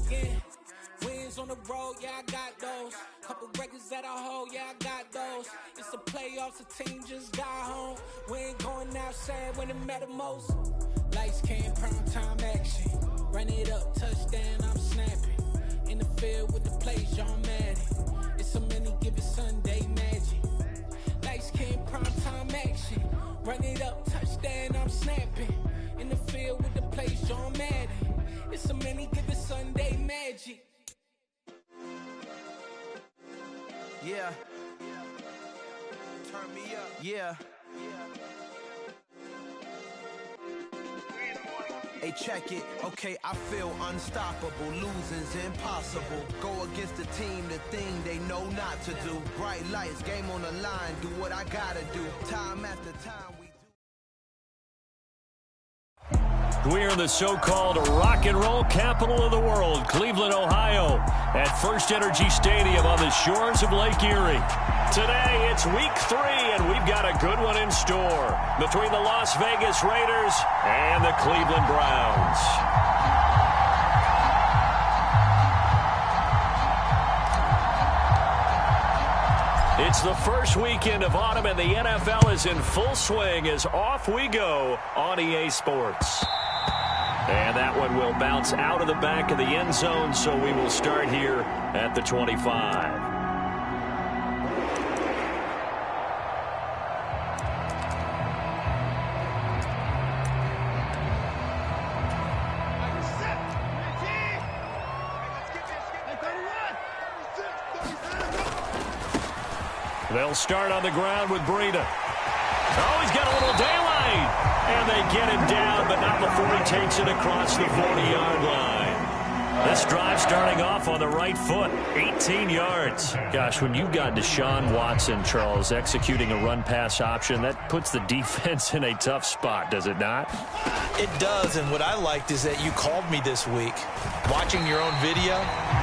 again. Wins on the road, yeah, I got those. Couple records that I hold, yeah, I got those. It's the playoffs, the team just got home. We ain't going outside when it matter most. Lights came, prime time action. Run it up, touchdown, I'm snapping. In the field with the plays, John Madden. It's a many given Sunday magic. Lights came, prime time action. Run it up, touchdown, I'm snapping. In the field with the plays, John Madden. It's a many given Sunday magic. Yeah. Turn me up. Yeah. Hey, check it. Okay, I feel unstoppable. Losing's impossible. Go against the team, the thing they know not to do. Bright lights, game on the line. Do what I gotta do. Time after time we We're in the so-called rock and roll capital of the world, Cleveland, Ohio, at First Energy Stadium on the shores of Lake Erie. Today, it's week 3, and we've got a good one in store between the Las Vegas Raiders and the Cleveland Browns. It's the first weekend of autumn, and the NFL is in full swing as off we go on EA Sports. And that one will bounce out of the back of the end zone, so we will start here at the 25. They'll start on the ground with Breida. Oh, he's got a little daylight. And they get him down, but not before he takes it across the 40-yard line. This drive starting off on the right foot, 18 yards. Gosh, when you've got Deshaun Watson, Charles, executing a run-pass option, that puts the defense in a tough spot, does it not? It does, and what I liked is that you called me this week, watching your own video,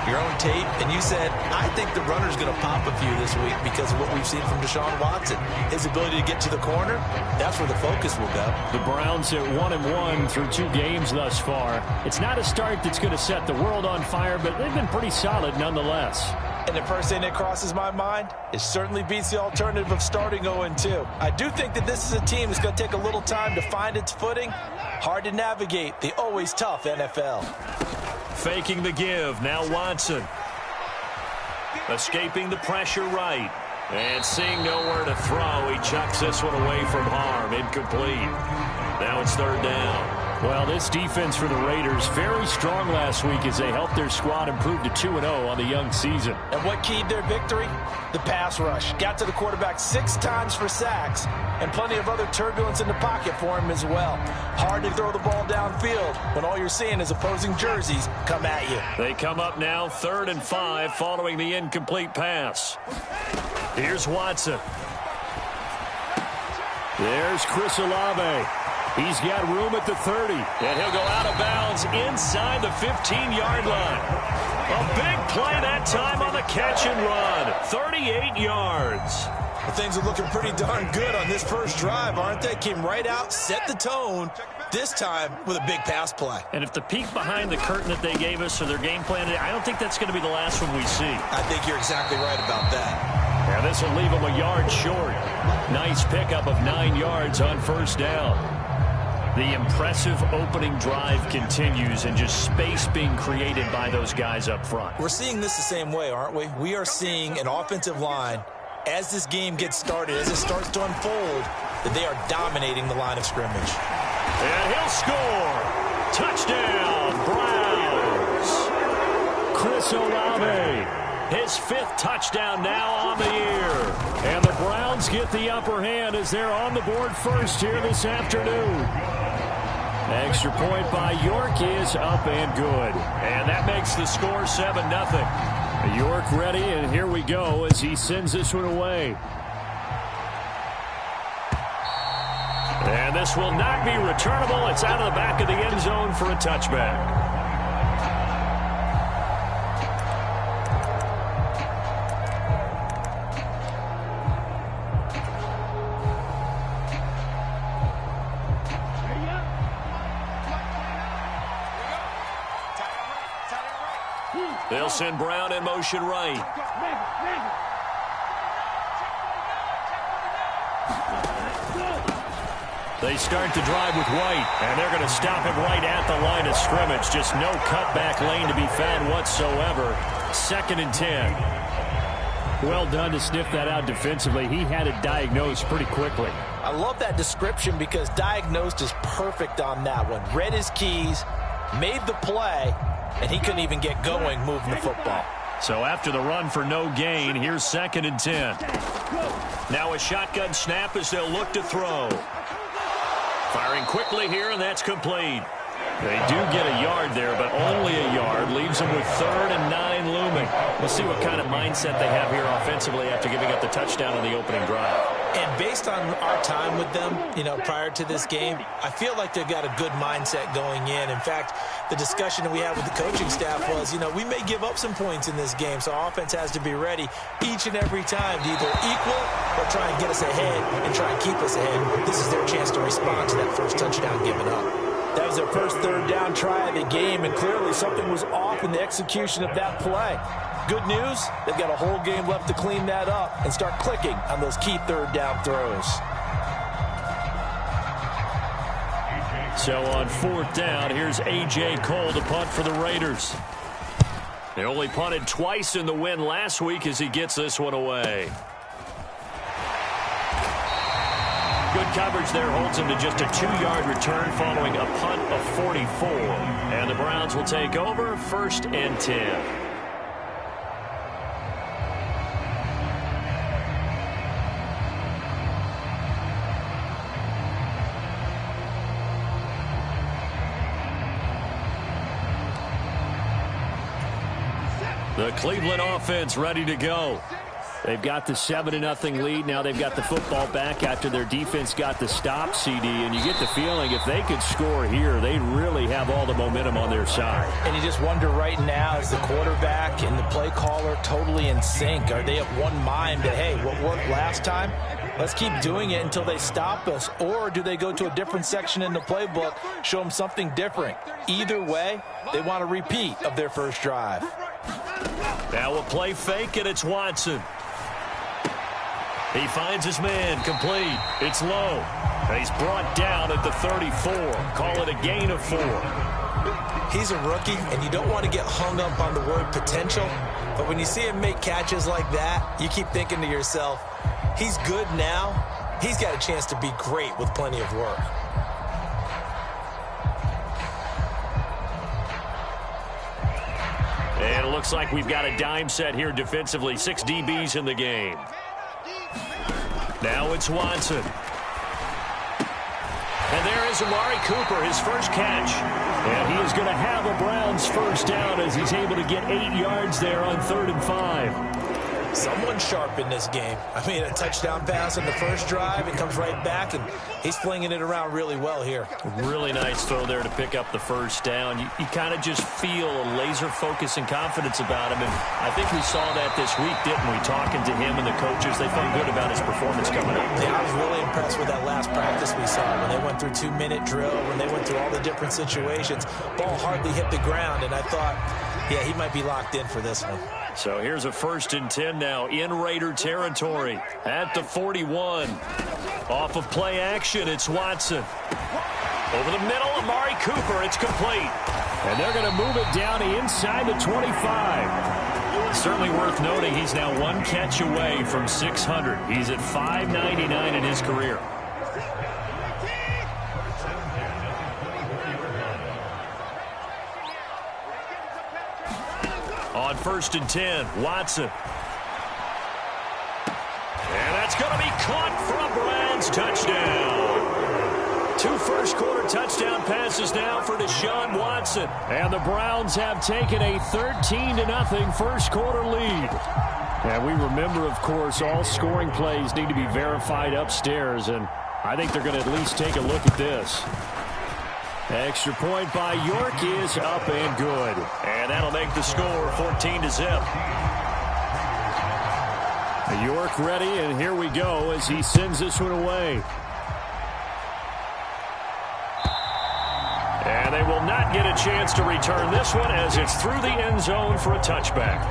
your own tape, and you said, I think the runner's going to pop a few this week because of what we've seen from Deshaun Watson. His ability to get to the corner, that's where the focus will go. The Browns at 1-1 through 2 games thus far. It's not a start that's going to set the world on fire, but they've been pretty solid nonetheless. And the first thing that crosses my mind, it certainly beats the alternative of starting 0-2. I do think that this is a team that's going to take a little time to find its footing. Hard to navigate the always tough NFL. Faking the give, now Watson. Escaping the pressure right. And seeing nowhere to throw, he chucks this one away from harm. Incomplete. Now it's 3rd down. Well, this defense for the Raiders, very strong last week as they helped their squad improve to 2-0 on the young season. And what keyed their victory? The pass rush. Got to the quarterback 6 times for sacks, and plenty of other turbulence in the pocket for him as well. Hard to throw the ball downfield when all you're seeing is opposing jerseys come at you. They come up now 3rd and 5 following the incomplete pass. Here's Watson. There's Chris Olave. He's got room at the 30, and he'll go out of bounds inside the 15-yard line. A big play that time on the catch and run. 38 yards. Well, things are looking pretty darn good on this first drive, aren't they? Came right out, set the tone, this time with a big pass play. And if the peek behind the curtain that they gave us or their game plan, I don't think that's going to be the last one we see. I think you're exactly right about that. Yeah, this will leave them a yard short. Nice pickup of 9 yards on 1st down. The impressive opening drive continues, and just space being created by those guys up front. We're seeing this the same way, aren't we? We are seeing an offensive line, as this game gets started, as it starts to unfold, that they are dominating the line of scrimmage. And he'll score. Touchdown, Browns. Chris Olave. His 5th touchdown now on the year. And the Browns get the upper hand as they're on the board first here this afternoon. Extra point by York is up and good. And that makes the score 7-0. York ready, and here we go as he sends this one away. And this will not be returnable. It's out of the back of the end zone for a touchback. They'll send Brown in motion right. They start to drive with White, and they're going to stop him right at the line of scrimmage. Just no cutback lane to be found whatsoever. 2nd and 10. Well done to sniff that out defensively. He had it diagnosed pretty quickly. I love that description because diagnosed is perfect on that one. Read his keys, made the play, and he couldn't even get going moving the football. So after the run for no gain, here's 2nd and 10. Now a shotgun snap as they'll look to throw. Firing quickly here, and that's complete. They do get a yard there, but only a yard. Leaves them with 3rd and 9 looming. We'll see what kind of mindset they have here offensively after giving up the touchdown on the opening drive. And based on our time with them, prior to this game, I feel like they've got a good mindset going in. In fact, the discussion that we had with the coaching staff was, we may give up some points in this game, so our offense has to be ready each and every time to either equal or try and get us ahead and try and keep us ahead. This is their chance to respond to that first touchdown given up. That was their first 3rd down try of the game, and clearly something was off in the execution of that play. Good news, they've got a whole game left to clean that up and start clicking on those key 3rd down throws. So on 4th down, here's A.J. Cole to punt for the Raiders. They only punted twice in the win last week as he gets this one away. Good coverage there holds him to just a 2-yard return following a punt of 44. And the Browns will take over 1st and 10. The Cleveland offense ready to go. They've got the 7-0 lead. Now they've got the football back after their defense got the stop, CD. And you get the feeling if they could score here, they really have all the momentum on their side. And you just wonder right now, is the quarterback and the play caller totally in sync? Are they of one mind that, hey, what worked last time? Let's keep doing it until they stop us. Or do they go to a different section in the playbook, show them something different? Either way, they want a repeat of their first drive. Now a play fake, and it's Watson. He finds his man, complete. It's low. And he's brought down at the 34. Call it a gain of 4. He's a rookie, and you don't want to get hung up on the word potential. But when you see him make catches like that, you keep thinking to yourself, he's good now. He's got a chance to be great with plenty of work. And it looks like we've got a dime set here defensively. 6 DBs in the game. Now it's Watson. And there is Amari Cooper, his first catch. And he is going to have a Browns first down as he's able to get 8 yards there on 3rd and 5. Someone sharp in this game. I mean, a touchdown pass on the first drive. It comes right back, and he's flinging it around really well here. Really nice throw there to pick up the first down. You kind of just feel a laser focus and confidence about him, and I think we saw that this week, didn't we? Talking to him and the coaches, they felt good about his performance coming up. Yeah, I was really impressed with that last practice we saw when they went through 2-minute drill, when they went through all the different situations. Ball hardly hit the ground, and I thought, yeah, he might be locked in for this one. So here's a 1st and 10 now in Raider territory at the 41. Off of play action, it's Watson. Over the middle, Amari Cooper, it's complete. And they're going to move it down inside the 25. Certainly worth noting he's now 1 catch away from 600. He's at 599 in his career. On 1st and 10, Watson. And that's going to be caught for a Browns touchdown. 2 first-quarter touchdown passes now for Deshaun Watson. And the Browns have taken a 13-0 first-quarter lead. And we remember, of course, all scoring plays need to be verified upstairs, and I think they're going to at least take a look at this. Extra point by York is up and good. And that'll make the score 14-0. York ready, and here we go as he sends this one away. And they will not get a chance to return this one as it's through the end zone for a touchback.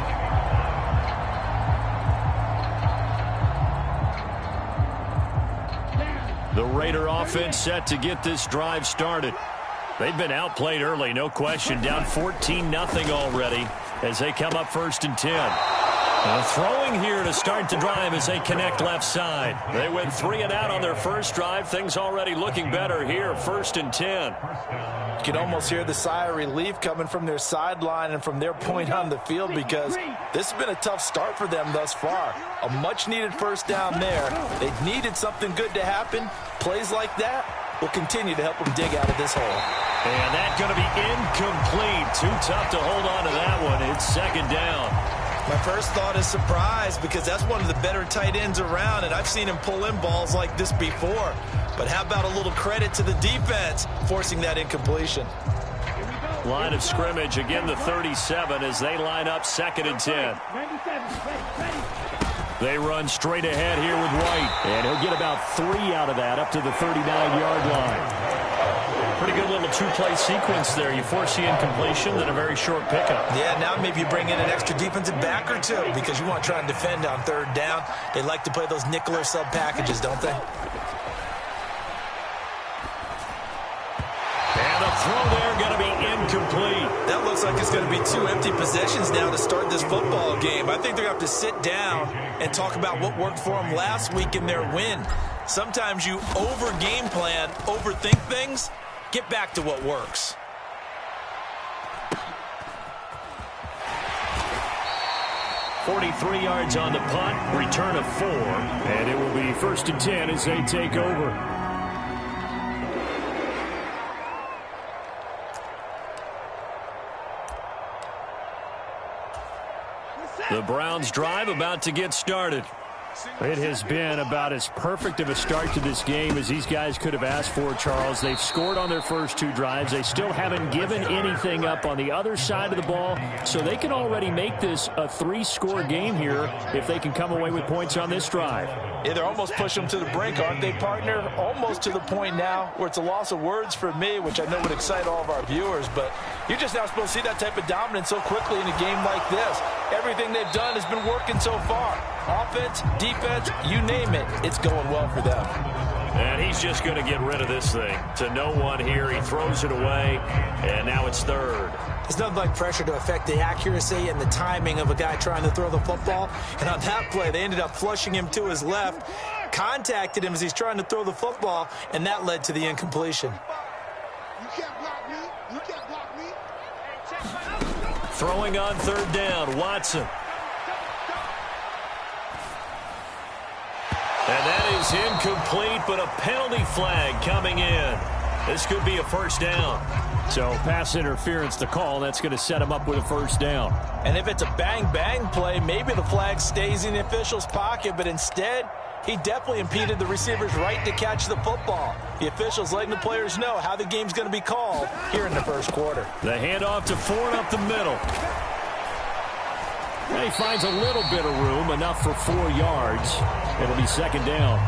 The Raider offense set to get this drive started. They've been outplayed early, no question. Down 14-0 already as they come up 1st and 10. Throwing here to start the drive as they connect left side. They went 3 and out on their first drive. Things already looking better here, 1st and 10. You can almost hear the sigh of relief coming from their sideline and from their point on the field because this has been a tough start for them thus far. A much-needed first down there. They needed something good to happen. Plays like that will continue to help them dig out of this hole. And that's going to be incomplete. Too tough to hold on to that one. It's 2nd down. My first thought is surprise because that's one of the better tight ends around, and I've seen him pull in balls like this before. But how about a little credit to the defense forcing that incompletion? Line of scrimmage, again the 37 as they line up 2nd and 10. They run straight ahead here with White, and he'll get about 3 out of that up to the 39-yard line. Pretty good little two-play sequence there. You force the incompletion, then a very short pickup. Yeah, now maybe you bring in an extra defensive back or two because you want to try and defend on 3rd down. They like to play those nickel or sub packages, don't they? And the throw there going to be incomplete. That looks like it's going to be 2 empty possessions now to start this football game. I think they're going to have to sit down and talk about what worked for them last week in their win. Sometimes you over-game plan, overthink things. Get back to what works. .43 yards on the punt, return of 4, and it will be 1st and 10 as they take over. The Browns drive about to get started. It has been about as perfect of a start to this game as these guys could have asked for, Charles. They've scored on their first 2 drives. They still haven't given anything up on the other side of the ball, so they can already make this a 3-score game here if they can come away with points on this drive. Yeah, they're almost pushing them to the brink, aren't they, partner? Almost to the point now where it's a loss of words for me, which I know would excite all of our viewers, but you're just not supposed to see that type of dominance so quickly in a game like this. Everything they've done has been working so far. Offense, defense, you name it, it's going well for them. And he's just going to get rid of this thing. To no one here, he throws it away, and now it's 3rd. It's nothing like pressure to affect the accuracy and the timing of a guy trying to throw the football. And on that play, they ended up flushing him to his left, contacted him as he's trying to throw the football, and that led to the incompletion. You can't block me. You can't block me. Throwing on 3rd down, Watson. And that is incomplete, but a penalty flag coming in. This could be a 1st down. So pass interference to call. That's going to set him up with a 1st down. And if it's a bang-bang play, maybe the flag stays in the official's pocket, but instead, he definitely impeded the receiver's right to catch the football. The officials letting the players know how the game's going to be called here in the 1st quarter. The handoff to Ford up the middle. And he finds a little bit of room, enough for 4 yards. It'll be 2nd down.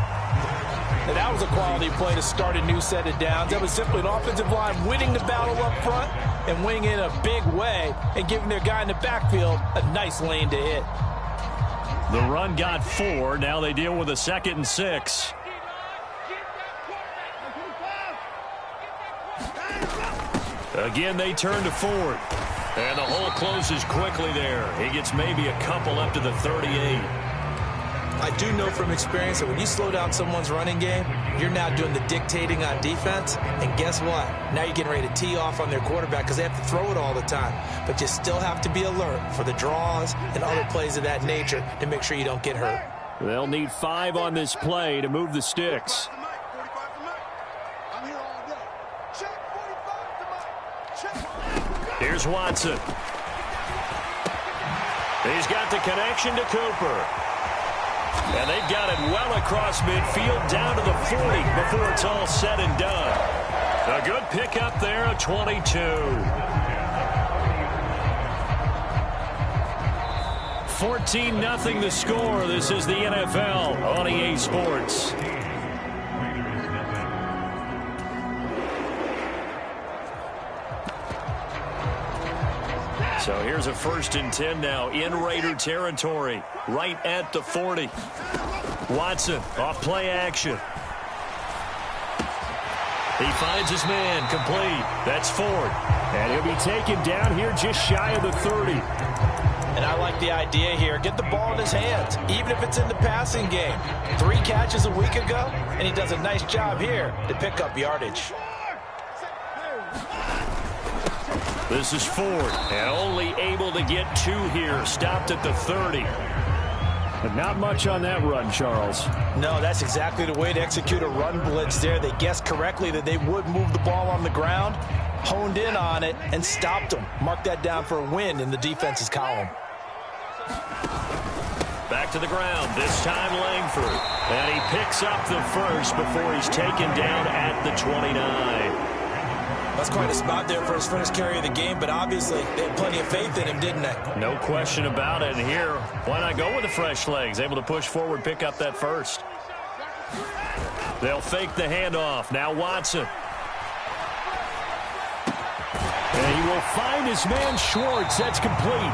And that was a quality play to start a new set of downs. That was simply an offensive line winning the battle up front and winning in a big way and giving their guy in the backfield a nice lane to hit. The run got 4. Now they deal with a 2nd and 6. Again, they turn to Ford. And the hole closes quickly there. He gets maybe a couple up to the 38. I do know from experience that when you slow down someone's running game, you're now doing the dictating on defense. And guess what? Now you're getting ready to tee off on their quarterback because they have to throw it all the time. But you still have to be alert for the draws and other plays of that nature to make sure you don't get hurt. They'll need 5 on this play to move the sticks. Here's Watson. He's got the connection to Cooper. And they've got it well across midfield down to the 40 before it's all said and done. A good pickup there of 22. 14-0 the score. This is the NFL on EA Sports. So here's a 1st and 10 now in Raider territory, right at the 40. Watson off play action. He finds his man, complete. That's Ford. And he'll be taken down here just shy of the 30. And I like the idea here. Get the ball in his hands, even if it's in the passing game. 3 catches a week ago, and he does a nice job here to pick up yardage. This is Ford, and only able to get 2 here. Stopped at the 30. But not much on that run, Charles. No, that's exactly the way to execute a run blitz there. They guessed correctly that they would move the ball on the ground, honed in on it, and stopped them. Mark that down for a win in the defense's column. Back to the ground, this time Langford. And he picks up the first before he's taken down at the 29. That's quite a spot there for his first carry of the game, but obviously they had plenty of faith in him, didn't they? No question about it. And here, why not go with the fresh legs? Able to push forward, pick up that first. They'll fake the handoff. Now Watson. And he will find his man Schwartz. That's complete.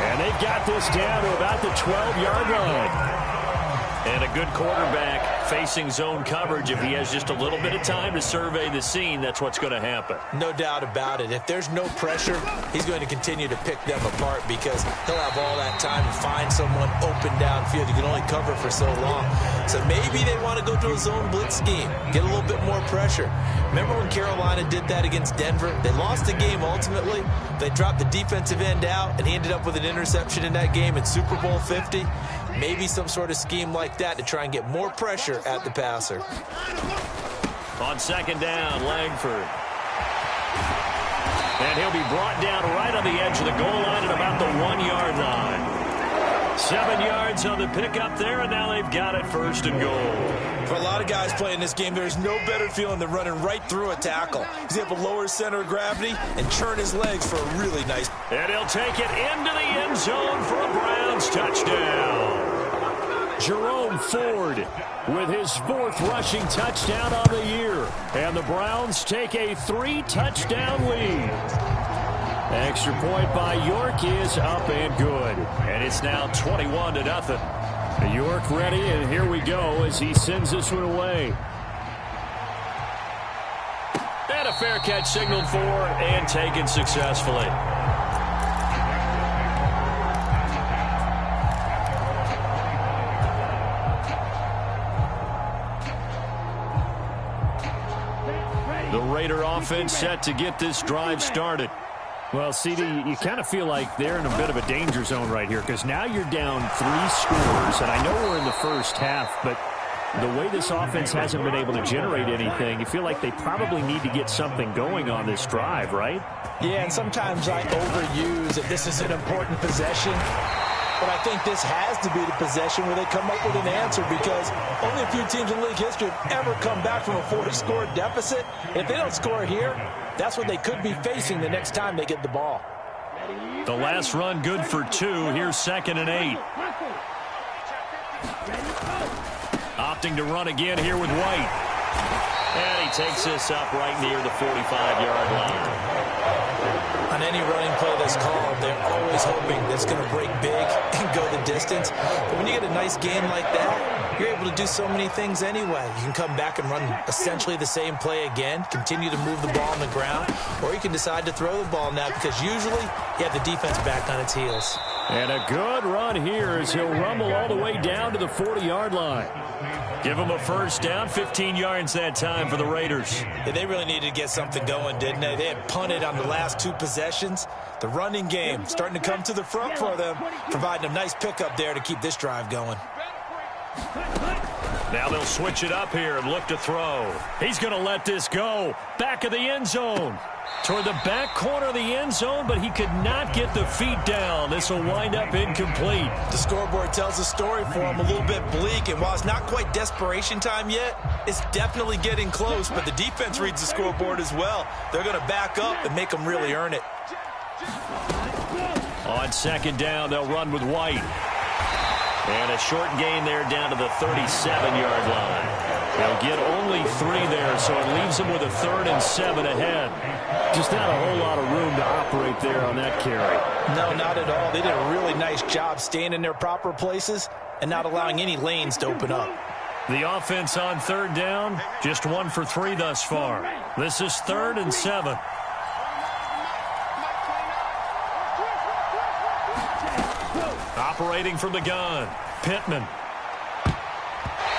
And they've got this down to about the 12-yard line. And a good quarterback facing zone coverage. If he has just a little bit of time to survey the scene, that's what's going to happen. No doubt about it. If there's no pressure, he's going to continue to pick them apart because he'll have all that time to find someone open downfield. You can only cover for so long. So maybe they want to go to a zone blitz scheme, get a little bit more pressure. Remember when Carolina did that against Denver? They lost the game ultimately. They dropped the defensive end out, and he ended up with an interception in that game in Super Bowl 50. Maybe some sort of scheme like that to try and get more pressure at the passer. On 2nd down, Langford. And he'll be brought down right on the edge of the goal line at about the 1-yard line. 7 yards on the pickup there, and now they've got it 1st and goal. For a lot of guys playing this game, there's no better feeling than running right through a tackle. He's able to lower his center of gravity and churn his legs for a really nice. And he'll take it into the end zone for a Browns touchdown. Jerome Ford with his 4th rushing touchdown on the year. And the Browns take a 3-touchdown lead. Extra point by York is up and good. And it's now 21-0. York ready, and here we go as he sends this one away. And a fair catch signaled for and taken successfully. The Raider offense set to get this drive started. Well, CD, you kind of feel like they're in a bit of a danger zone right here because now you're down 3 scores, and I know we're in the first half, but the way this offense hasn't been able to generate anything, you feel like they probably need to get something going on this drive, right? Yeah, and sometimes I overuse that this is an important possession. But I think this has to be the possession where they come up with an answer because only a few teams in league history have ever come back from a 40-score deficit. If they don't score here, that's what they could be facing the next time they get the ball. The last run good for 2. Here's 2nd and 8. Opting to run again here with White. And he takes this up right near the 45-yard line. On any running play that's called, they're always hoping that it's going to break big and go the distance. But when you get a nice game like that, you're able to do so many things anyway. You can come back and run essentially the same play again, continue to move the ball on the ground, or you can decide to throw the ball now because usually you have the defense back on its heels. And a good run here as he'll rumble all the way down to the 40-yard line. Give him a 1st down, 15 yards that time for the Raiders. Yeah, they really needed to get something going, didn't they? They had punted on the last 2 possessions. The running game starting to come to the front for them, providing a nice pickup there to keep this drive going. Now they'll switch it up here and look to throw. He's going to let this go. Back of the end zone. Toward the back corner of the end zone, but he could not get the feet down. This will wind up incomplete. The scoreboard tells a story for him, a little bit bleak, and while it's not quite desperation time yet, it's definitely getting close, but the defense reads the scoreboard as well. They're going to back up and make them really earn it. On 2nd down, they'll run with White. And a short gain there down to the 37-yard line. They'll get only 3 there, so it leaves them with a 3rd and 7 ahead. Just not a whole lot of room to operate there on that carry. No, not at all. They did a really nice job staying in their proper places and not allowing any lanes to open up. The offense on 3rd down, just 1 for 3 thus far. This is 3rd and 7. Operating from the gun, Pittman.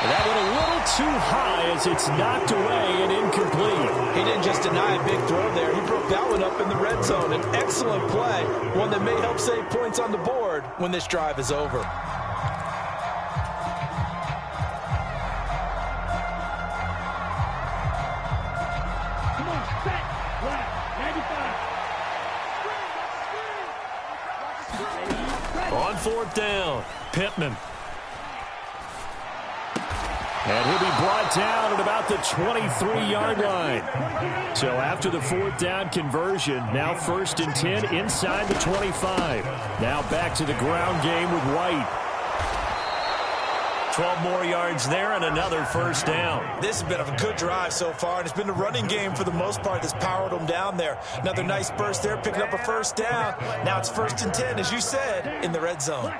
That went a little too high as it's knocked away and incomplete. He didn't just deny a big throw there. He broke that one up in the red zone. An excellent play, one that may help save points on the board when this drive is over. On 4th down, Pittman. And he'll be brought down at about the 23-yard line. So after the 4th down conversion, now 1st and 10 inside the 25. Now back to the ground game with White. 12 more yards there and another 1st down. This has been a good drive so far, and it's been the running game for the most part that's powered them down there. Another nice burst there, picking up a 1st down. Now it's 1st and 10, as you said, in the red zone.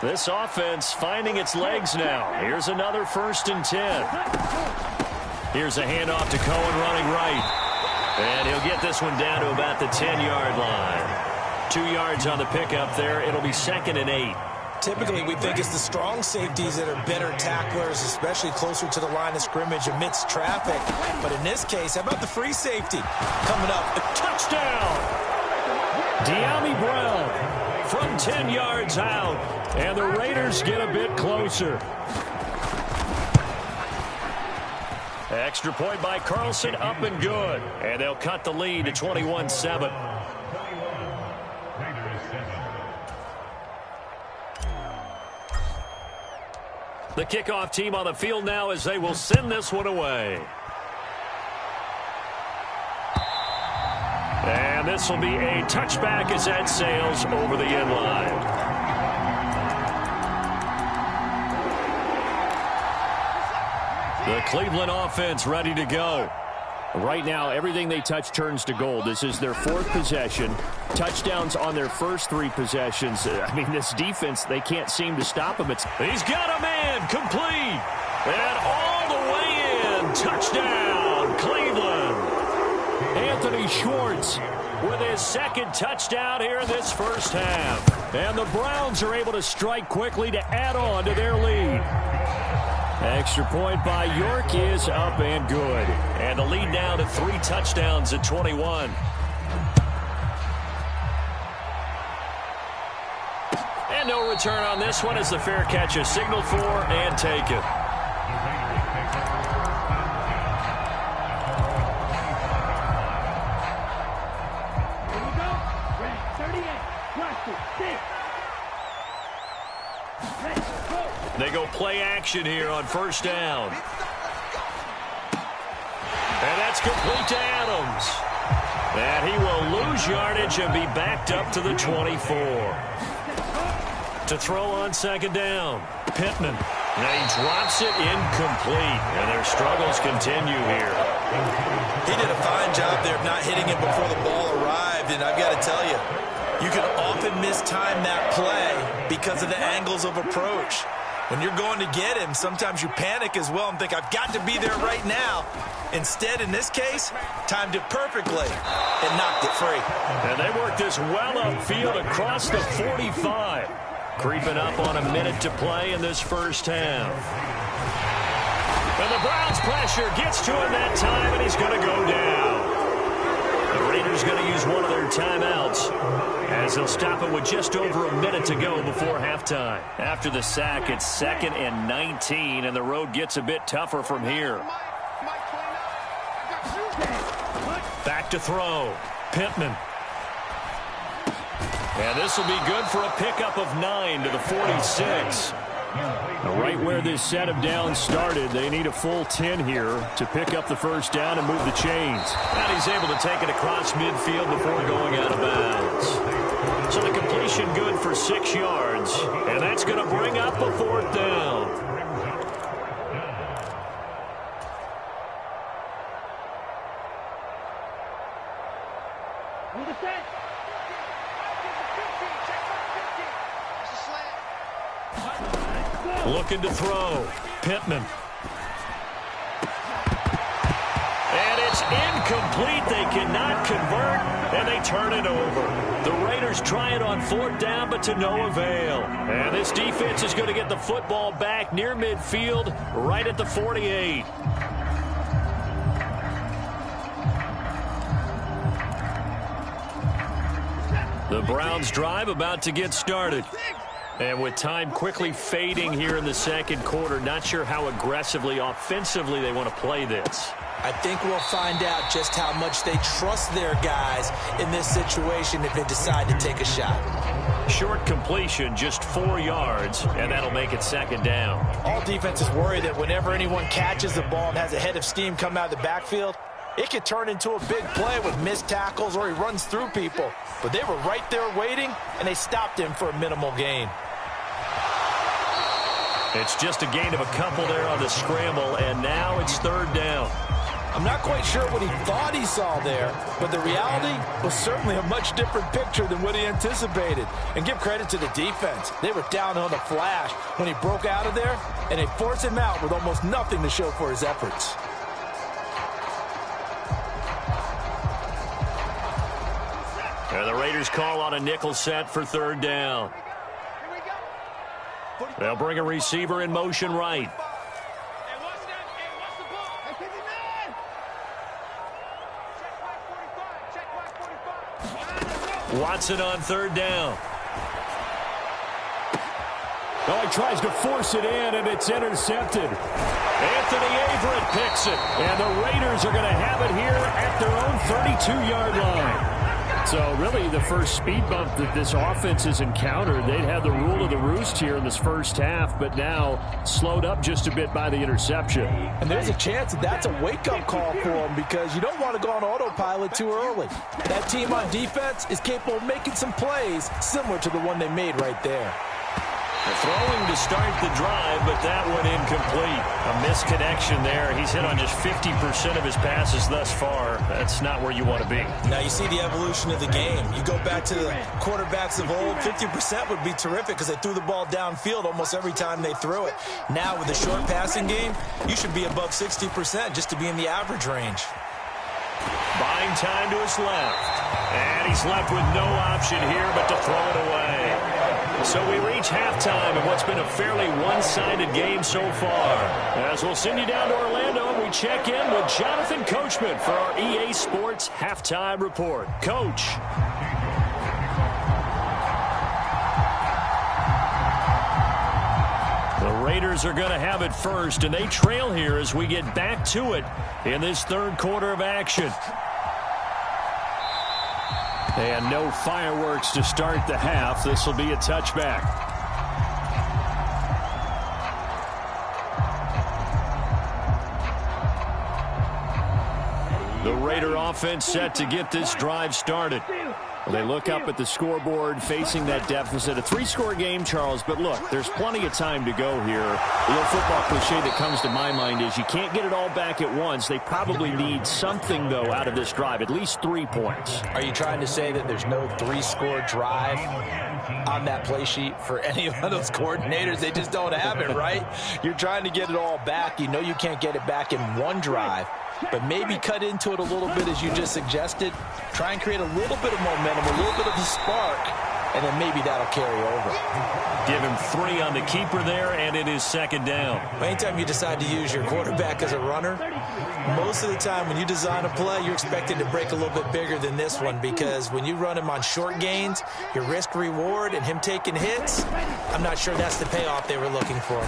This offense finding its legs now. Here's another 1st and 10. Here's a handoff to Cohen running right. And he'll get this one down to about the 10-yard line. 2 yards on the pickup there. It'll be 2nd and 8. Typically, we think it's the strong safeties that are better tacklers, especially closer to the line of scrimmage amidst traffic. But in this case, how about the free safety? Coming up, a touchdown! De'Ami Brown from 10 yards out. And the Raiders get a bit closer. Extra point by Carlson, up and good. And they'll cut the lead to 21-7. The kickoff team on the field now as they will send this one away. And this will be a touchback as that sails over the end line. The Cleveland offense ready to go. Right now, everything they touch turns to gold. This is their 4th possession. Touchdowns on their first 3 possessions. I mean, this defense, they can't seem to stop him. He's got a man, complete. And all the way in. Touchdown, Cleveland. Anthony Schwartz with his 2nd touchdown here in this first half. And the Browns are able to strike quickly to add on to their lead. Extra point by York is up and good. And the lead now to 3 touchdowns at 21. And no return on this one as the fair catch is signaled for and taken. They go play action here on 1st down. And that's complete to Adams. And he will lose yardage and be backed up to the 24. To throw on 2nd down, Pittman. And he drops it incomplete. And their struggles continue here. He did a fine job there of not hitting it before the ball arrived. And I've got to tell you, you can often mistime that play because of the angles of approach. When you're going to get him, sometimes you panic as well and think, I've got to be there right now. Instead, in this case, timed it perfectly and knocked it free. And they work this well upfield across the 45. Creeping up on a minute to play in this first half. And the Browns pressure gets to him that time, and he's going to go down. The Raiders going to use one of their timeouts as they'll stop it with just over a minute to go before halftime. After the sack, it's 2nd and 19, and the road gets a bit tougher from here. Back to throw. Pittman. And this will be good for a pickup of 9 to the 46. Now, right where this set of downs started, they need a full 10 here to pick up the 1st down and move the chains. And he's able to take it across midfield before going out of bounds. So the completion good for 6 yards, and that's going to bring up a 4th down. Looking to throw. Pittman. And it's incomplete. They cannot convert, and they turn it over. The Raiders try it on 4th down, but to no avail. And this defense is going to get the football back near midfield, right at the 48. The Browns drive about to get started. And with time quickly fading here in the second quarter, not sure how aggressively, offensively they want to play this. I think we'll find out just how much they trust their guys in this situation if they decide to take a shot. Short completion, just 4 yards, and that'll make it 2nd down. All defenses worry that whenever anyone catches the ball and has a head of steam come out of the backfield, it could turn into a big play with missed tackles or he runs through people. But they were right there waiting, and they stopped him for a minimal gain. It's just a gain of a couple there on the scramble, and now it's 3rd down. I'm not quite sure what he thought he saw there, but the reality was certainly a much different picture than what he anticipated. And give credit to the defense. They were down on the flash when he broke out of there, and they forced him out with almost nothing to show for his efforts. And the Raiders call on a nickel set for 3rd down. They'll bring a receiver in motion right. Watson on 3rd down. Oh, he tries to force it in, and it's intercepted. Anthony Averett picks it. And the Raiders are going to have it here at their own 32-yard line. So really the first speed bump that this offense has encountered, they'd had the rule of the roost here in this first half, but now slowed up just a bit by the interception. And there's a chance that that's a wake-up call for them because you don't want to go on autopilot too early. That team on defense is capable of making some plays similar to the one they made right there. Throwing to start the drive, but that one incomplete. A misconnection there. He's hit on just 50% of his passes thus far. That's not where you want to be. Now you see the evolution of the game. You go back to the quarterbacks of old, 50% would be terrific because they threw the ball downfield almost every time they threw it. Now with the short passing game, you should be above 60% just to be in the average range. Buying time to his left. And he's left with no option here but to throw it away. So we reach halftime in what's been a fairly one-sided game so far. As we'll send you down to Orlando, and we check in with Jonathan Coachman for our EA Sports Halftime Report. Coach. The Raiders are going to have it first, and they trail here as we get back to it in this 3rd quarter of action. And no fireworks to start the half. This will be a touchback. The Raider offense set to get this drive started. Well, they look up at the scoreboard facing that deficit. A 3-score game, Charles, but look, there's plenty of time to go here. The little football cliche that comes to my mind is you can't get it all back at once. They probably need something, though, out of this drive, at least 3 points. Are you trying to say that there's no 3-score drive on that play sheet for any of those coordinators? They just don't have it, right? You're trying to get it all back. You know you can't get it back in one drive. But maybe cut into it a little bit as you just suggested. Try and create a little bit of momentum, a little bit of a spark, and then maybe that'll carry over. Give him 3 on the keeper there, and it is 2nd down. Anytime you decide to use your quarterback as a runner, most of the time when you design a play, you're expected to break a little bit bigger than this one because when you run him on short gains, your risk-reward and him taking hits, I'm not sure that's the payoff they were looking for.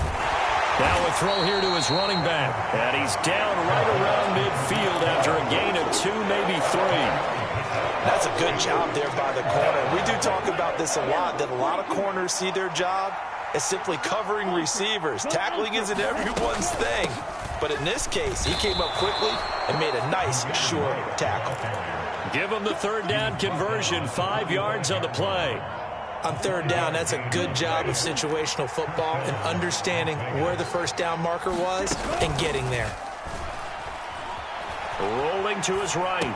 Now a throw here to his running back. And he's down right around midfield after a gain of 2, maybe 3. That's a good job there by the corner. We do talk about this a lot, that a lot of corners see their job as simply covering receivers. Tackling isn't everyone's thing. But in this case, he came up quickly and made a nice, short tackle. Give him the 3rd down conversion, 5 yards on the play. On 3rd down, that's a good job of situational football and understanding where the 1st down marker was and getting there. Rolling to his right.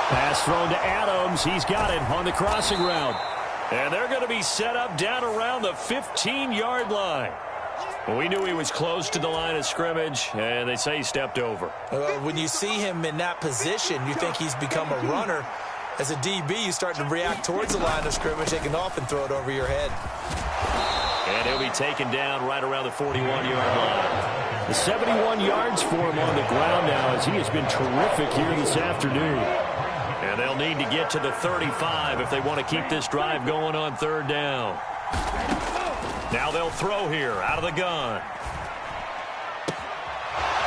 Pass thrown to Adams. He's got it on the crossing route. And they're going to be set up down around the 15-yard line. Well, we knew he was close to the line of scrimmage, and they say he stepped over. When you see him in that position, you think he's become a runner. As a DB, you start to react towards the line of scrimmage. They can often throw it over your head. And he'll be taken down right around the 41-yard line. The 71 yards for him on the ground now, as he has been terrific here this afternoon. And they'll need to get to the 35 if they want to keep this drive going on third down. Now they'll throw here out of the gun.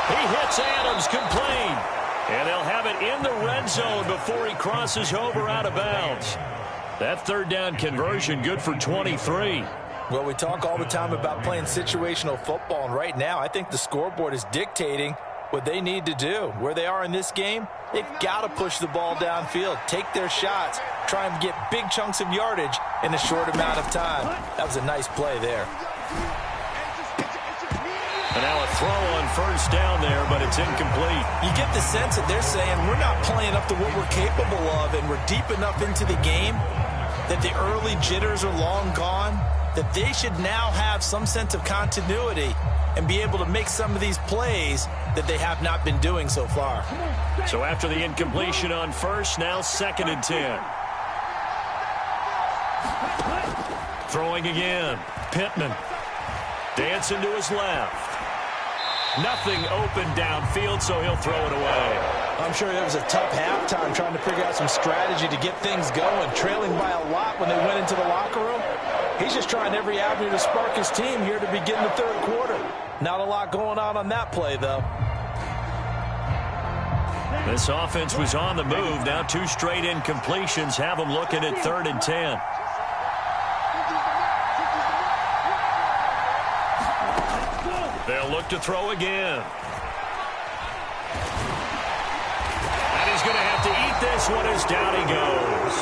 He hits Adams, complete. And they'll have it in the red zone before he crosses over out of bounds. That third down conversion good for 23. Well, we talk all the time about playing situational football, and right now I think the scoreboard is dictating what they need to do. Where they are in this game, they've got to push the ball downfield, take their shots, try and get big chunks of yardage in a short amount of time. That was a nice play there. And now a throw on first down there, but it's incomplete. You get the sense that they're saying we're not playing up to what we're capable of, and we're deep enough into the game that the early jitters are long gone, that they should now have some sense of continuity and be able to make some of these plays that they have not been doing so far. So after the incompletion on first, now 2nd and 10. Throwing again. Pittman. Dancing to his left. Nothing open downfield, so he'll throw it away. I'm sure it was a tough halftime trying to figure out some strategy to get things going, trailing by a lot when they went into the locker room. He's just trying every avenue to spark his team here to begin the third quarter. Not a lot going on that play, though. This offense was on the move. Now 2 straight incompletions have them looking at 3rd and 10. They'll look to throw again. And he's going to have to eat this one as down he goes.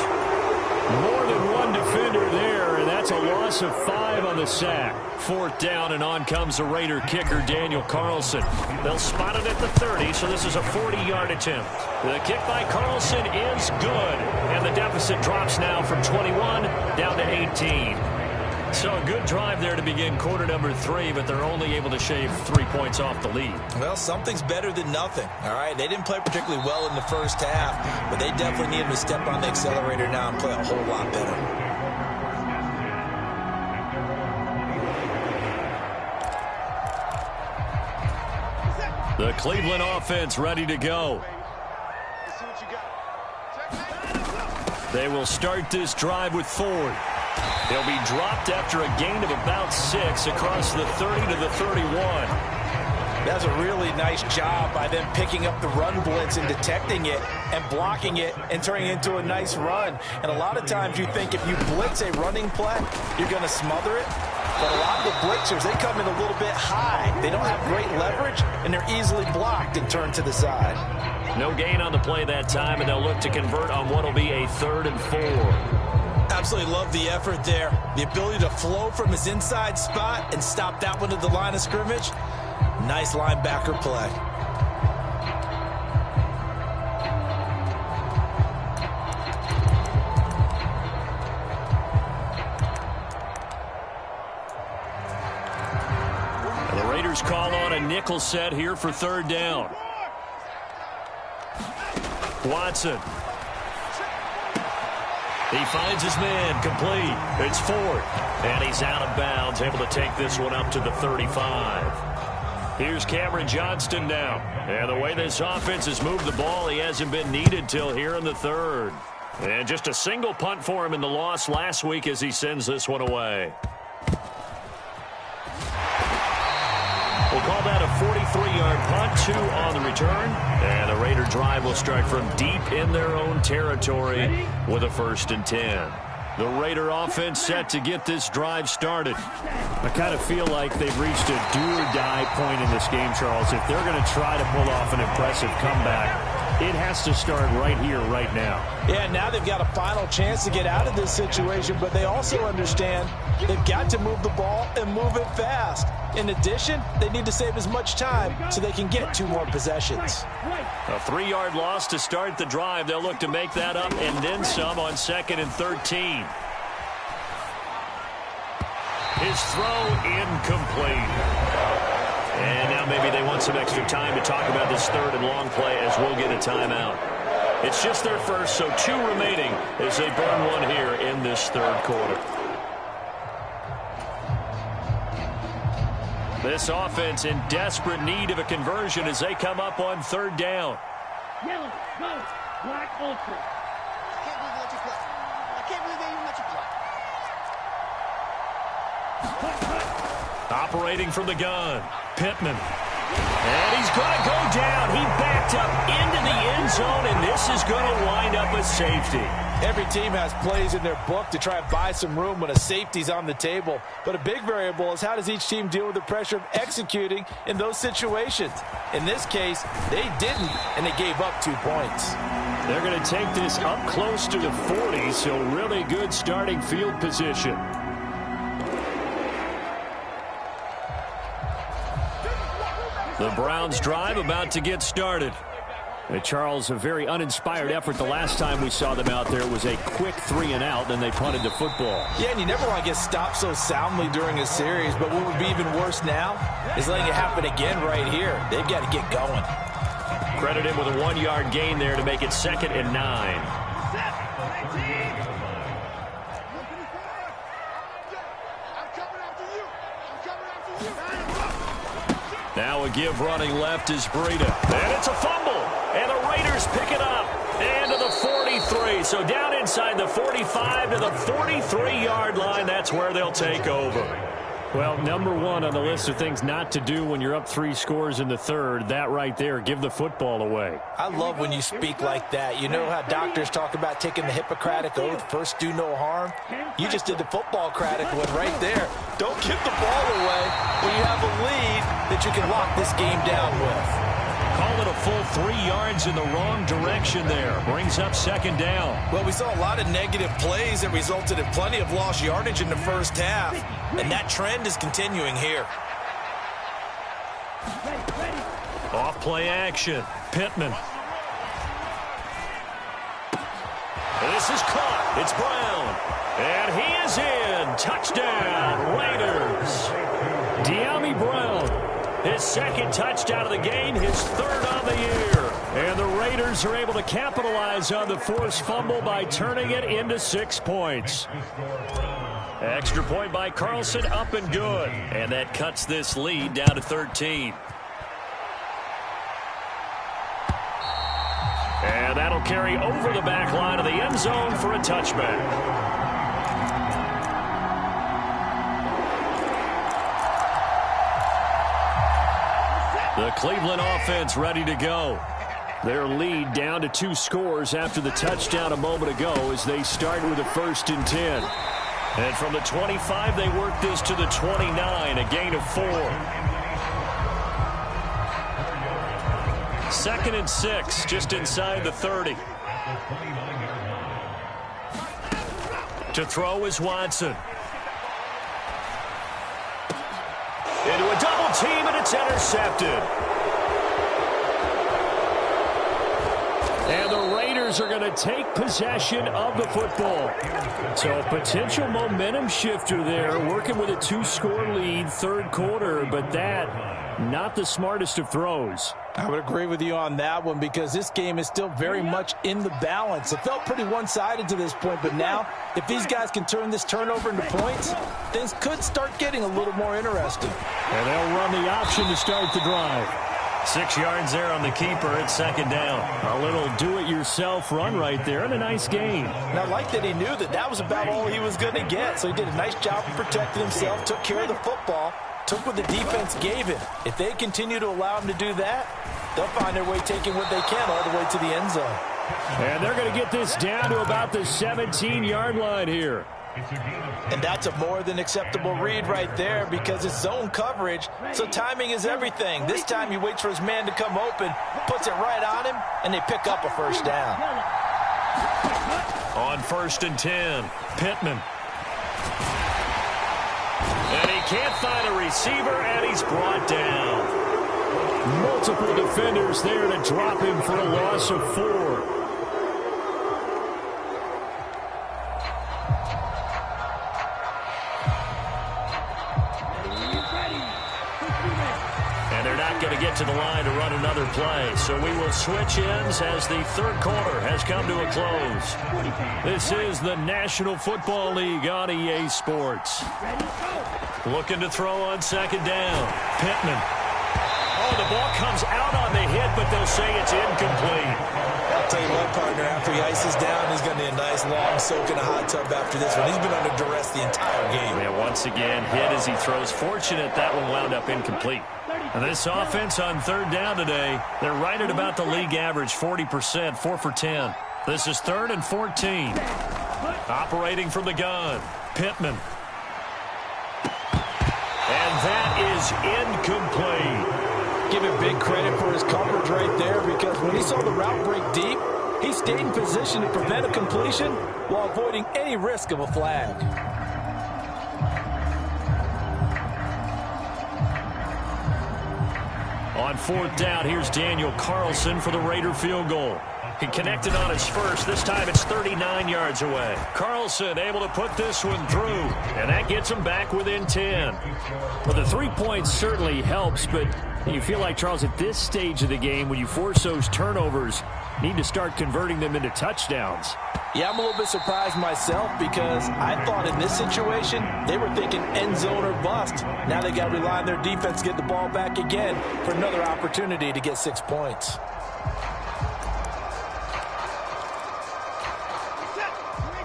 More than one defender there, and that's a loss of 5 on the sack. 4th down, and on comes the Raider kicker, Daniel Carlson. They'll spot it at the 30, so this is a 40-yard attempt. The kick by Carlson is good, and the deficit drops now from 21 down to 18. So a good drive there to begin quarter number 3, but they're only able to shave 3 points off the lead. Well, something's better than nothing, all right? They didn't play particularly well in the first half, but they definitely need them to step on the accelerator now and play a whole lot better. The Cleveland offense ready to go. They will start this drive with Ford. They'll be dropped after a gain of about 6 across the 30 to the 31. That's a really nice job by them picking up the run blitz and detecting it and blocking it and turning it into a nice run. And a lot of times you think if you blitz a running play, you're going to smother it. But a lot of the blitzers, they come in a little bit high. They don't have great leverage, and they're easily blocked and turned to the side. No gain on the play that time, and they'll look to convert on what will be a 3rd and 4. Absolutely love the effort there. The ability to flow from his inside spot and stop that one at the line of scrimmage. Nice linebacker play. And the Raiders call on a nickel set here for 3rd down. Watson. He finds his man, complete. It's Ford, and he's out of bounds, able to take this one up to the 35. Here's Cameron Johnston now. And the way this offense has moved the ball, he hasn't been needed till here in the 3rd. And just a single punt for him in the loss last week as he sends this one away. We'll call that a 43-yard punt, 2 on the return. And the Raider drive will start from deep in their own territory with a 1st and 10. The Raider offense set to get this drive started. I kind of feel like they've reached a do-or-die point in this game, Charles. If they're going to try to pull off an impressive comeback, it has to start right here, right now. Yeah, now they've got a final chance to get out of this situation, but they also understand they've got to move the ball and move it fast. In addition, they need to save as much time so they can get 2 more possessions. A 3-yard loss to start the drive. They'll look to make that up and then some on 2nd and 13. His throw incomplete. And now maybe they want some extra time to talk about this third and long play as we'll get a timeout. It's just their first, so 2 remaining as they burn one here in this third quarter. This offense in desperate need of a conversion as they come up on third down. Yellow, go, black, ultra. I can't believe they let you play. I can't believe they even let you play. Operating from the gun, Pittman. And he's going to go down. He backed up into the end zone, and this is going to wind up a safety. Every team has plays in their book to try and buy some room when a safety's on the table. But a big variable is how does each team deal with the pressure of executing in those situations. In this case, they didn't, and they gave up 2 points. They're going to take this up close to the 40, so really good starting field position. The Browns drive about to get started. And Charles, a very uninspired effort. The last time we saw them out there was a quick 3 and out, then they punted the football. Yeah, and you never want to get stopped so soundly during a series, but what would be even worse now is letting it happen again right here. They've got to get going. Credit him with a 1-yard gain there to make it 2nd and 9. Now a give running left is Breida. And it's a fumble. And the Raiders pick it up. And to the 43. So down inside the 45 to the 43-yard line. That's where they'll take over. Well, number 1 on the list of things not to do when you're up 3 scores in the third. That right there, give the football away. I love when you speak like that. You know how doctors talk about taking the Hippocratic Oath, first do no harm? You just did the football-cratic one right there. Don't give the ball away when you have a lead that you can lock this game down with. Call it a full 3 yards in the wrong direction there. Brings up 2nd down. Well, we saw a lot of negative plays that resulted in plenty of lost yardage in the first half, and that trend is continuing here. Off play action. Pittman. This is caught. It's Brown. And he is in. Touchdown, Raiders. De'Ami Brown. His 2nd touchdown of the game, his 3rd on the year. And the Raiders are able to capitalize on the forced fumble by turning it into 6 points. Extra point by Carlson, up and good. And that cuts this lead down to 13. And that'll carry over the back line of the end zone for a touchback. The Cleveland offense ready to go. Their lead down to 2 scores after the touchdown a moment ago as they start with a 1st and 10. And from the 25, they work this to the 29, a gain of 4. 2nd and 6, just inside the 30. To throw is Watson. Into a double team, and it's intercepted. And the Raiders are going to take possession of the football. So a potential momentum shifter there, working with a 2-score lead, 3rd quarter, but that, not the smartest of throws. I would agree with you on that one because this game is still very much in the balance. It felt pretty one-sided to this point, but now if these guys can turn this turnover into points, things could start getting a little more interesting. And they'll run the option to start the drive. 6 yards there on the keeper. It's 2nd down. A little do-it-yourself run right there and a nice gain. And I like that he knew that that was about all he was going to get. So he did a nice job of protecting himself, took care of the football, took what the defense gave him. If they continue to allow him to do that, they'll find their way taking what they can all the way to the end zone. And they're going to get this down to about the 17-yard line here. And that's a more than acceptable read right there because it's zone coverage, so timing is everything. This time he waits for his man to come open, puts it right on him, and they pick up a 1st down. On 1st and 10, Pittman. And he can't find a receiver, and he's brought down. Multiple defenders there to drop him for a loss of 4. not going to get to the line to run another play. So we will switch ends as the third quarter has come to a close. This is the National Football League on EA Sports. Looking to throw on second down. Pittman. Oh, the ball comes out on the hit, but they'll say it's incomplete. I'll tell you what, partner, after he ices down, he's going to need a nice long soak in a hot tub after this one. He's been under duress the entire game. And once again, hit as he throws. Fortunate that one wound up incomplete. And this offense on third down today, they're right at about the league average, 40%, 4 for 10. This is 3rd and 14. Operating from the gun, Pittman. And that is incomplete. Give him big credit for his coverage right there, because when he saw the route break deep, he stayed in position to prevent a completion while avoiding any risk of a flag. On 4th down, here's Daniel Carlson for the Raider field goal. He connected on his first. This time it's 39 yards away. Carlson able to put this one through, and that gets him back within 10. Well, the 3 points certainly helps, but you feel like, Charles, at this stage of the game, when you force those turnovers, need to start converting them into touchdowns. Yeah, I'm a little bit surprised myself, because I thought in this situation they were thinking end zone or bust. Now they got to rely on their defense to get the ball back again for another opportunity to get 6 points.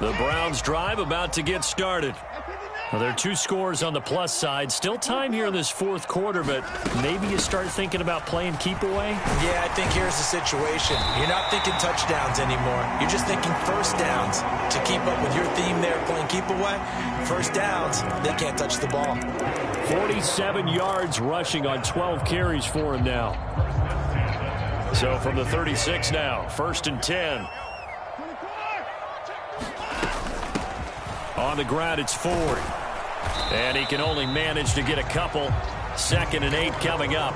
The Browns drive about to get started. Well, there are 2 scores on the plus side. Still time here in this 4th quarter, but maybe you start thinking about playing keep away? Yeah, I think here's the situation. You're not thinking touchdowns anymore. You're just thinking first downs to keep up with your theme there, playing keep away. First downs, they can't touch the ball. 47 yards rushing on 12 carries for him now. So from the 36 now, 1st and 10. On the ground, it's Ford. And he can only manage to get a couple. 2nd and 8 coming up.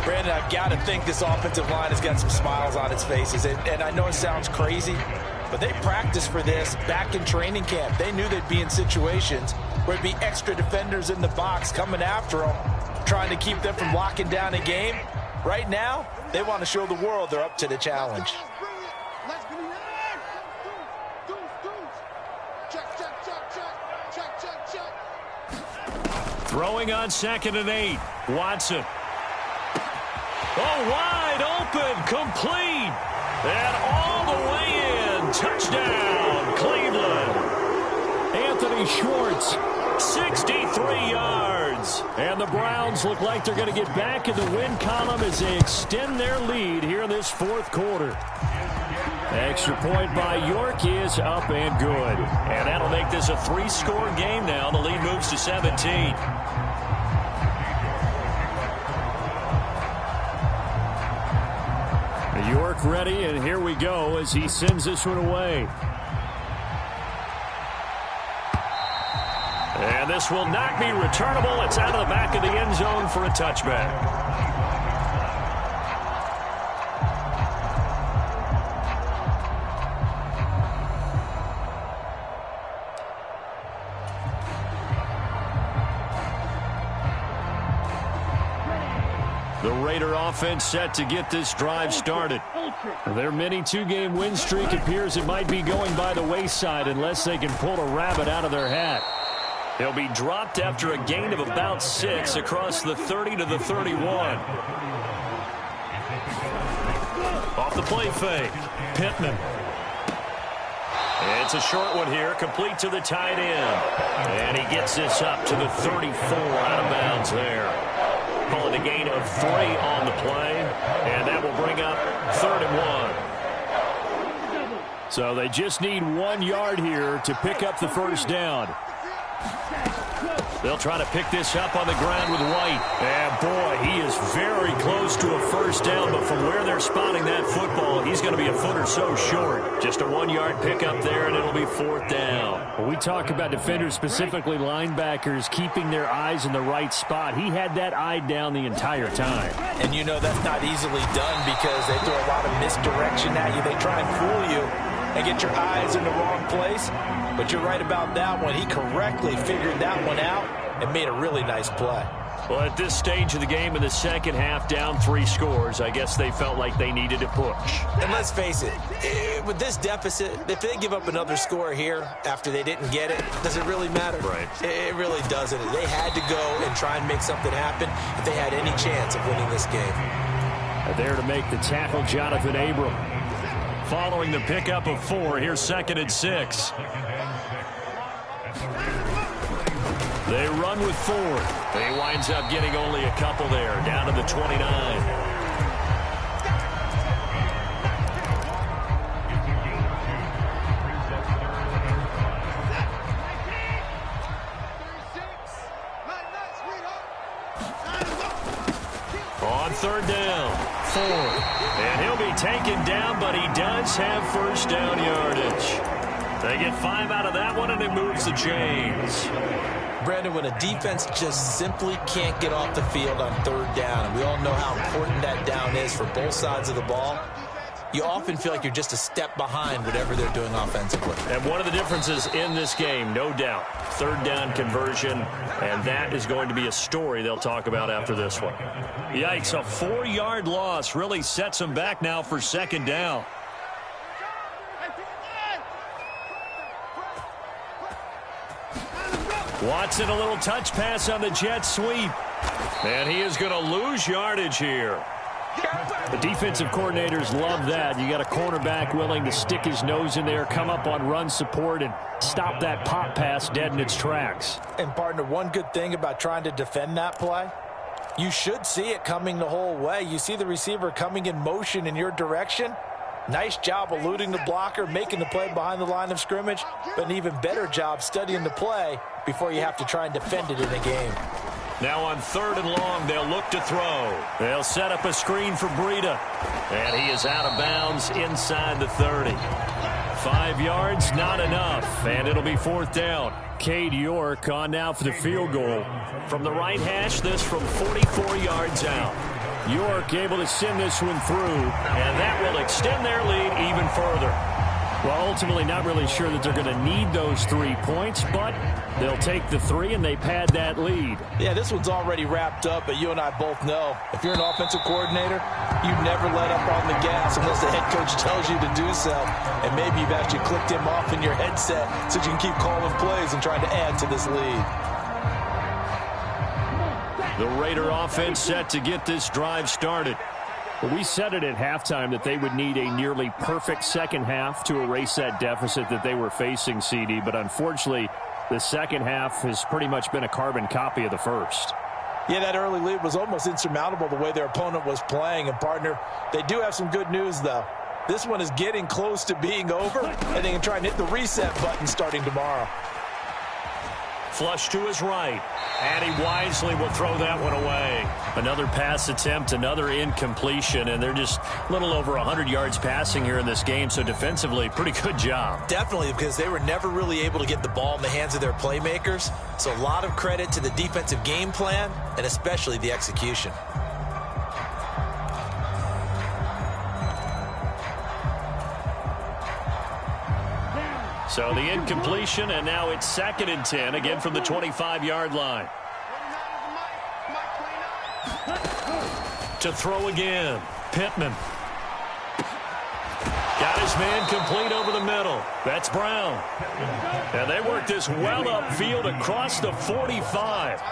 Brandon, I've got to think this offensive line has got some smiles on its faces. And I know it sounds crazy, but they practiced for this back in training camp. They knew they'd be in situations where it'd be extra defenders in the box coming after them, trying to keep them from locking down a game. Right now, they want to show the world they're up to the challenge. Throwing on 2nd and 8. Watson. Oh, wide open. Complete. And all the way in. Touchdown, Cleveland. Anthony Schwartz, 63 yards. And the Browns look like they're going to get back in the win column as they extend their lead here in this 4th quarter. Extra point by York is up and good. And that'll make this a 3-score game now. The lead moves to 17. York ready, and here we go as he sends this one away. And this will not be returnable. It's out of the back of the end zone for a touchback. The Raider offense set to get this drive started. Their mini 2-game win streak appears it might be going by the wayside unless they can pull a rabbit out of their hat. He'll be dropped after a gain of about 6 across the 30 to the 31. Off the play fake, Pittman. It's a short one here, complete to the tight end. And he gets this up to the 34, out of bounds there. Calling a gain of 3 on the play, and that will bring up 3rd and 1. So they just need 1 yard here to pick up the first down. They'll try to pick this up on the ground with White. And boy, he is very close to a first down, but from where they're spotting that football, he's going to be a foot or so short. Just a 1 yard pickup there, and it'll be 4th down. When we talk about defenders, specifically linebackers, keeping their eyes in the right spot, he had that eye down the entire time. And you know that's not easily done because they throw a lot of misdirection at you. They try and fool you and get your eyes in the wrong place. But you're right about that one. He correctly figured that one out and made a really nice play. Well, at this stage of the game in the second half, down 3 scores, I guess they felt like they needed to push. And let's face it, with this deficit, if they give up another score here after they didn't get it, does it really matter? Right. It really doesn't. They had to go and try and make something happen if they had any chance of winning this game. There to make the tackle, Jonathan Abram. Following the pickup of 4, here's 2nd and 6. They run with 4. He winds up getting only a couple there, down to the 29. On 3rd down, 4. And he'll be taken down, but he does have first down yardage. They get 5 out of that one, and it moves the chains. Brandon, when a defense just simply can't get off the field on 3rd down, and we all know how important that down is for both sides of the ball, you often feel like you're just a step behind whatever they're doing offensively. And one of the differences in this game, no doubt, 3rd down conversion, and that is going to be a story they'll talk about after this one. Yikes, a 4-yard loss really sets them back now for 2nd down. Watson, a little touch pass on the jet sweep. And he is going to lose yardage here. The defensive coordinators love that. You got a cornerback willing to stick his nose in there, come up on run support, and stop that pop pass dead in its tracks. And, partner, one good thing about trying to defend that play, you should see it coming the whole way. You see the receiver coming in motion in your direction. Nice job eluding the blocker, making the play behind the line of scrimmage, but an even better job studying the play before you have to try and defend it in a game. Now on 3rd and long, they'll look to throw. They'll set up a screen for Breida. And he is out of bounds inside the 30. 5 yards, not enough. And it'll be 4th down. Cade York on now for the field goal. From the right hash, this from 44 yards out. York able to send this one through, and that will extend their lead even further. Well, ultimately not really sure that they're going to need those 3 points, but they'll take the 3 and they pad that lead. Yeah, this one's already wrapped up, but you and I both know if you're an offensive coordinator, you never let up on the gas unless the head coach tells you to do so. And maybe you've actually clicked him off in your headset so you can keep calling plays and trying to add to this lead. The Raider offense set to get this drive started. Well, we said it at halftime that they would need a nearly perfect second half to erase that deficit that they were facing, CD. But unfortunately, the second half has pretty much been a carbon copy of the first. Yeah, that early lead was almost insurmountable the way their opponent was playing. And, partner, they do have some good news, though. This one is getting close to being over, and they can try and hit the reset button starting tomorrow. Flush to his right, and he wisely will throw that one away. Another pass attempt, another incompletion, and they're just a little over 100 yards passing here in this game, so defensively, pretty good job. Definitely, because they were never really able to get the ball in the hands of their playmakers, so a lot of credit to the defensive game plan and especially the execution. So the incompletion, and now it's 2nd and 10, again from the 25-yard line. To throw again, Pittman. Got his man complete over the middle. That's Brown. And they work this well upfield across the 45.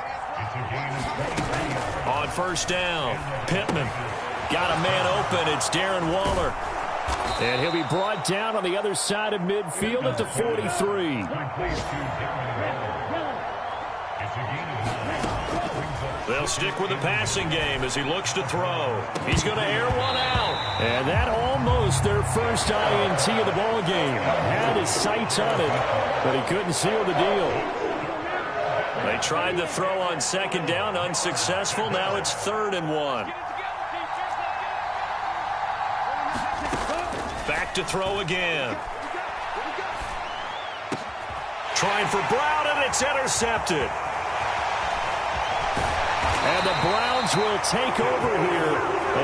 On 1st down, Pittman. Got a man open. It's Darren Waller. And he'll be brought down on the other side of midfield at the 43. They'll stick with the passing game as he looks to throw. He's going to air one out. And that almost their first INT of the ball game. Had his sights on it, but he couldn't seal the deal. They tried the throw on 2nd down, unsuccessful. Now it's 3rd and 1. Back to throw again. Trying for Brown, and it's intercepted. And the Browns will take over here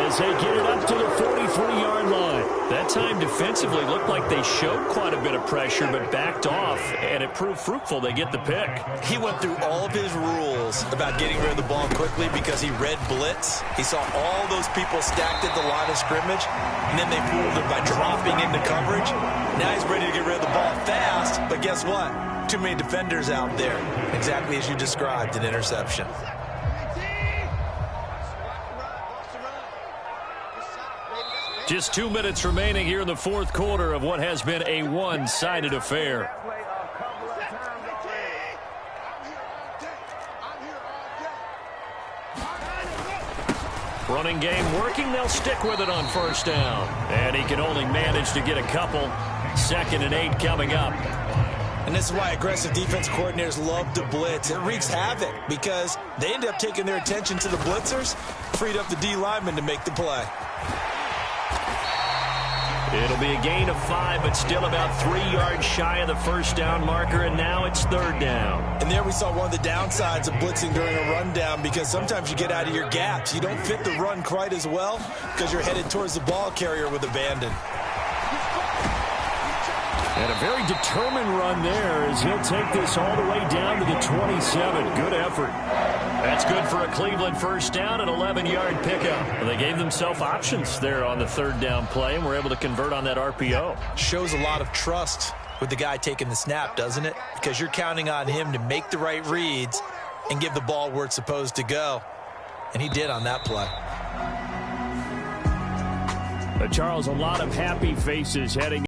as they get it up to the 43-yard line. That time defensively looked like they showed quite a bit of pressure but backed off, and it proved fruitful. They get the pick. He went through all of his rules about getting rid of the ball quickly because he read blitz. He saw all those people stacked at the line of scrimmage, and then they fooled him by dropping into coverage. Now he's ready to get rid of the ball fast, but guess what? Too many defenders out there. Exactly as you described, an interception. Just 2 minutes remaining here in the fourth quarter of what has been a one-sided affair. Running game working. They'll stick with it on first down. And he can only manage to get a couple. 2nd and 8 coming up. And this is why aggressive defense coordinators love to blitz. It wreaks havoc because they end up taking their attention to the blitzers, freed up the D lineman to make the play. It'll be a gain of 5, but still about 3 yards shy of the first down marker, and now it's 3rd down. And there we saw one of the downsides of blitzing during a rundown because sometimes you get out of your gaps. You don't fit the run quite as well because you're headed towards the ball carrier with abandon. And a very determined run there as he'll take this all the way down to the 27. Good effort. That's good for a Cleveland first down, an 11-yard pickup. Well, they gave themselves options there on the 3rd down play and were able to convert on that RPO. Shows a lot of trust with the guy taking the snap, doesn't it? Because you're counting on him to make the right reads and give the ball where it's supposed to go. And he did on that play. Charles, a lot of happy faces heading